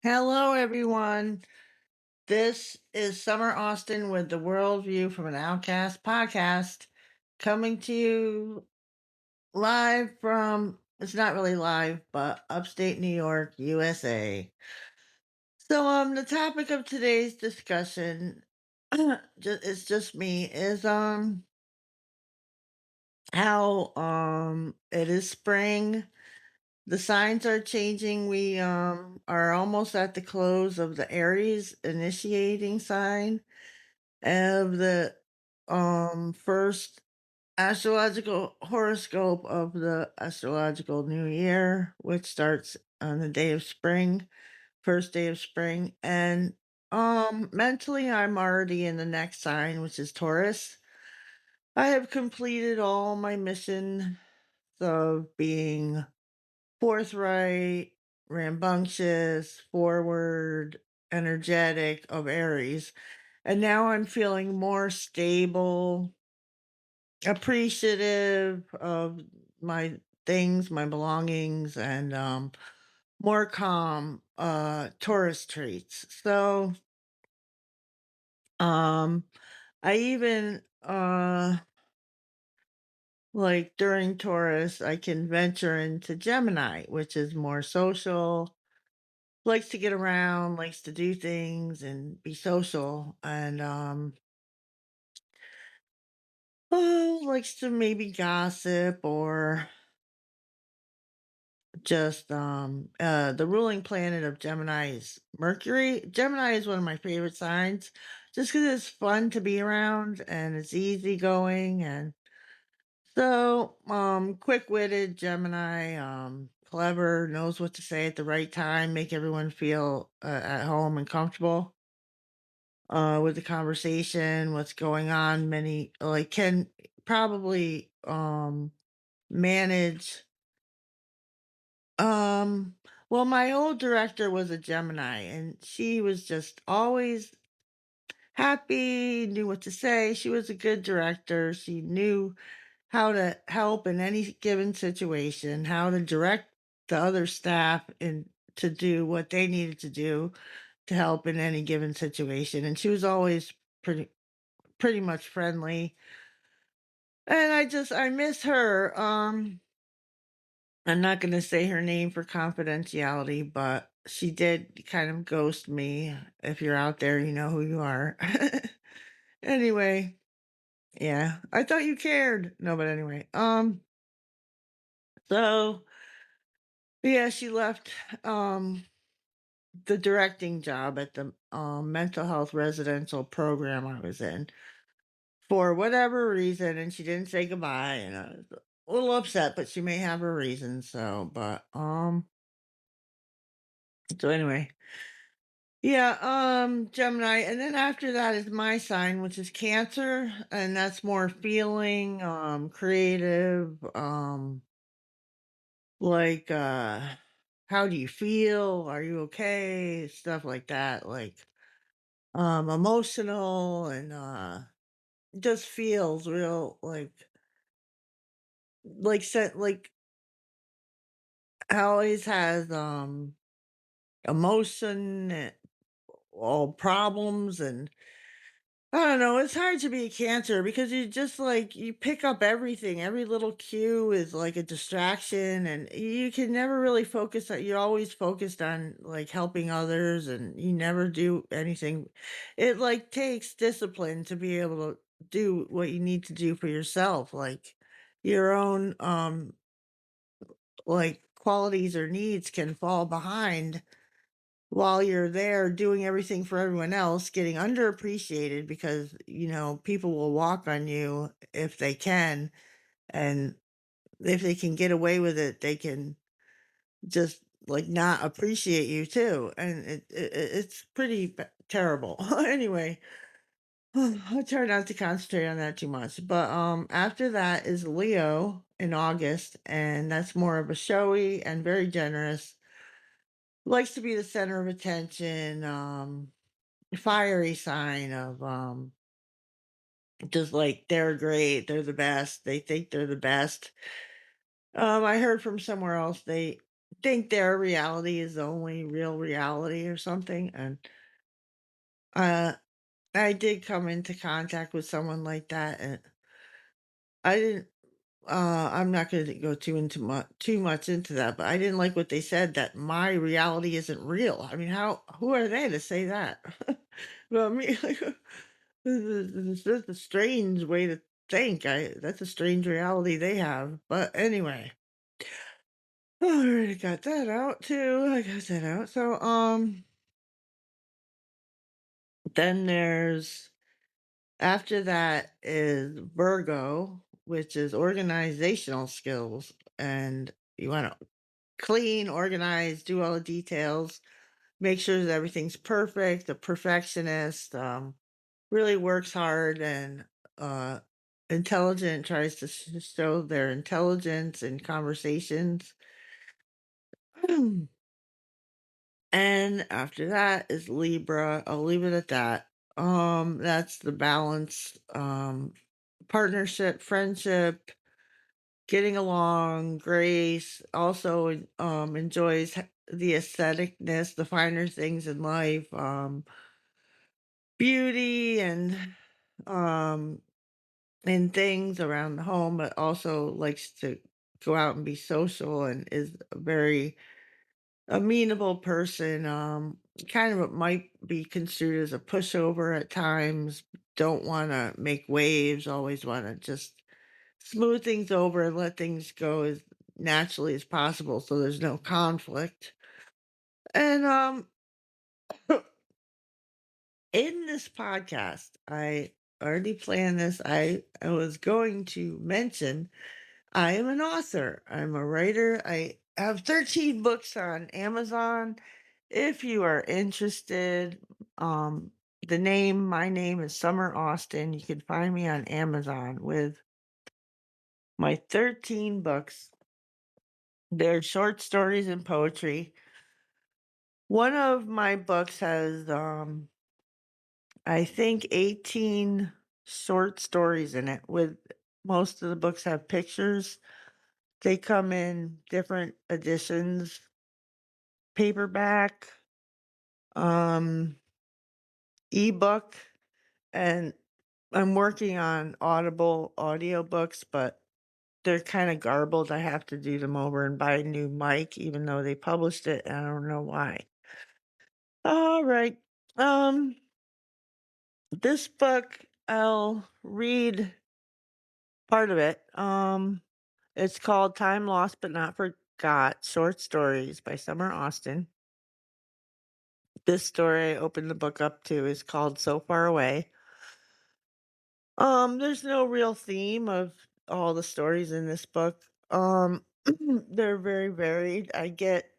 Hello, everyone. This is Summer Austin with the World View from an Outcast podcast, coming to you live from, it's not really live, but upstate New York, USA. The topic of today's discussion, it's just me, is how it is spring. The signs are changing. We are almost at the close of the Aries initiating sign of the first astrological horoscope of the astrological new year, which starts on the day of spring, first day of spring. And mentally I'm already in the next sign, which is Taurus. I have completed all my mission of being forthright, rambunctious, forward, energetic of Aries. And now I'm feeling more stable, appreciative of my things, my belongings, and more calm tourist traits. Um I even like during Taurus I can venture into Gemini, which is more social, likes to get around, likes to do things and be social, and likes to maybe gossip or just the ruling planet of Gemini is Mercury. Gemini is one of my favorite signs just because it's fun to be around and it's easygoing, and quick-witted Gemini, clever, knows what to say at the right time, make everyone feel at home and comfortable with the conversation, what's going on. Many like can probably manage. Um, well, my old director was a Gemini, and she was just always happy, knew what to say. She was a good director. She knew how to help in any given situation, how to direct the other staff and to do what they needed to do to help in any given situation. And she was always pretty much friendly. And I miss her. I'm not gonna say her name for confidentiality, but she did kind of ghost me. If you're out there, you know who you are. Anyway, yeah, I thought you cared. No, but anyway, so yeah, she left the directing job at the mental health residential program I was in for whatever reason, and she didn't say goodbye, and I was a little upset, but she may have her reasons. So anyway, yeah, Gemini, and then after that is my sign, which is Cancer, and that's more feeling, creative, like how do you feel? Are you okay? Stuff like that, like emotional and just feels real like always has emotion, all problems, and I don't know, it's hard to be a Cancer because you just like you pick up everything. Every little cue is like a distraction, and you can never really focus on, you're always focused on like helping others, and you never do anything. It like takes discipline to be able to do what you need to do for yourself, like your own like qualities or needs can fall behind while you're there doing everything for everyone else, getting underappreciated because, people will walk on you if they can. And if they can get away with it, they can just like not appreciate you too. And it's pretty terrible. Anyway, I try not to concentrate on that too much. But after that is Leo in August, and that's more of a showy and very generous. Likes to be the center of attention. Fiery sign of, just like they're great, they're the best, they think they're the best. I heard from somewhere else think their reality is the only real reality or something, and, uh, I did come into contact with someone like that, and I didn't I'm not gonna go too much into that, but I didn't like what they said that my reality isn't real. I mean, how who are they to say that? Well, I mean, this is a strange way to think. I That's a strange reality they have. But anyway, I already got that out too. I got that out. So then there's after that is Virgo, which is organizational skills, and you want to clean, organize, do all the details, make sure that everything's perfect. A perfectionist, really works hard and uh, intelligent, tries to show their intelligence in conversations. And after that is Libra. I'll leave it at that. That's the balance, partnership, friendship, getting along, grace, also, enjoys the aestheticness, the finer things in life, beauty um, and things around the home, but also likes to go out and be social and is a very amenable person, kind of what might be construed as a pushover at times, don't wanna make waves, always wanna just smooth things over and let things go as naturally as possible so there's no conflict. And in this podcast, I already planned this. I was going to mention I am an author. I'm a writer. I have 13 books on Amazon. If you are interested, um my name is Summer Austin. You can find me on Amazon with my 13 books. They're short stories and poetry. One of my books has, I think 18 short stories in it with most of the books have pictures. They come in different editions, paperback, um, ebook, and I'm working on Audible audiobooks, but they're kinda garbled. I have to do them over and buy a new mic even though they published it, and I don't know why. Alright. Um, this book, I'll read part of it. It's called Time Lost But Not Forgot: Short Stories by Summer Austin. This story I opened the book up to is called So Far Away. There's no real theme of all the stories in this book. They're very varied. I get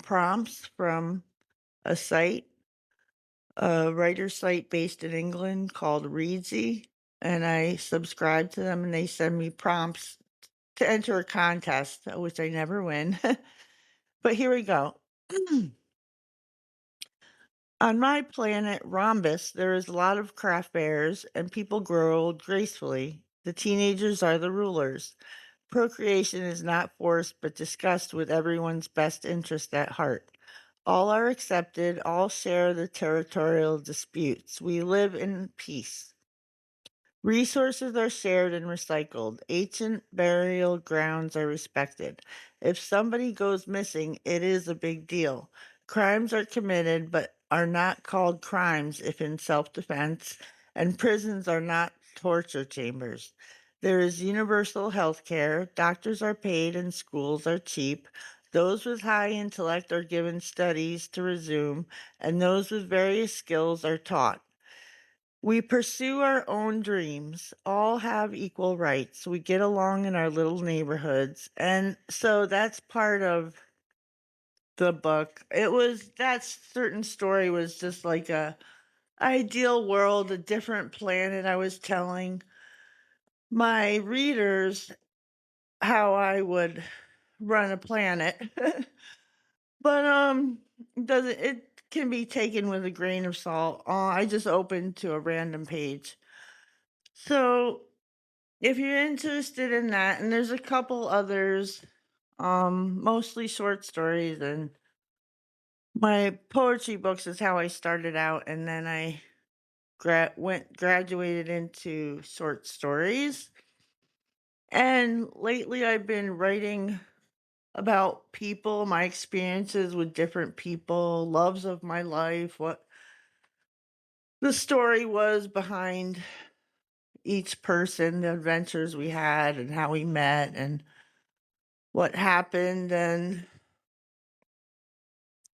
prompts from a site, a writer site based in England called Readsy, and I subscribe to them and they send me prompts to enter a contest, which I never win. But here we go. On my planet Rhombus, there is a lot of craft bears, and people grow old gracefully. The teenagers are the rulers. Procreation is not forced but discussed with everyone's best interest at heart. All are accepted, all share the territorial disputes. We live in peace. Resources are shared and recycled. Ancient burial grounds are respected. If somebody goes missing, it is a big deal. Crimes are committed but are not called crimes if in self defense, and prisons are not torture chambers. There is universal health care. Doctors are paid and schools are cheap. Those with high intellect are given studies to resume, and those with various skills are taught. We pursue our own dreams, all have equal rights. We get along in our little neighborhoods. And so that's part of the book. That certain story was just like a ideal world, a different planet. I was telling my readers how I would run a planet. But doesn't it can be taken with a grain of salt. I just opened to a random page. So if you're interested in that, and there's a couple others, Mostly short stories, and my poetry books is how I started out, and then I graduated into short stories. And lately I've been writing about people, my experiences with different people, loves of my life, what the story was behind each person, the adventures we had and how we met and what happened and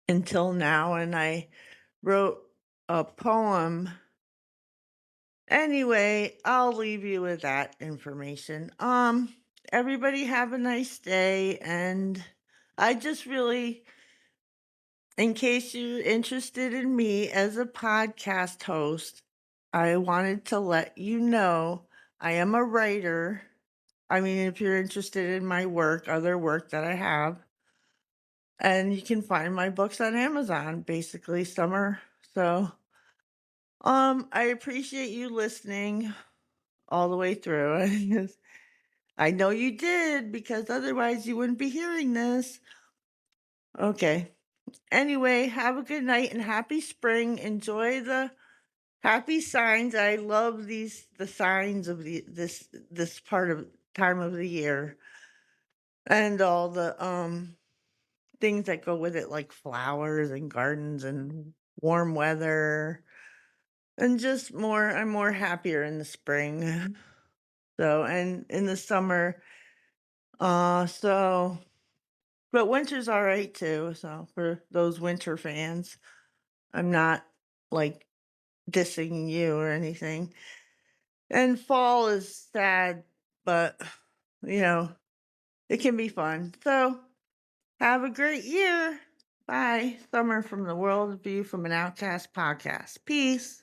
until now. And I wrote a poem. Anyway, I'll leave you with that information. Everybody have a nice day, and I just really, in case you're interested in me as a podcast host, I wanted to let you know I am a writer. I mean, if you're interested in my work, other work that I have, and you can find my books on Amazon, basically summer. So, I appreciate you listening all the way through. I know you did because otherwise you wouldn't be hearing this. Okay. Anyway, have a good night and happy spring. Enjoy the happy signs. I love the signs of this part of time of the year and all the things that go with it like flowers and gardens and warm weather and just more I'm more happier in the spring. So and in the summer so but winter's alright too, so for those winter fans, I'm not, like, dissing you or anything. And fall is sad, but, you know, it can be fun. So, have a great year. Bye. Summer from the World View from an Outcast podcast. Peace.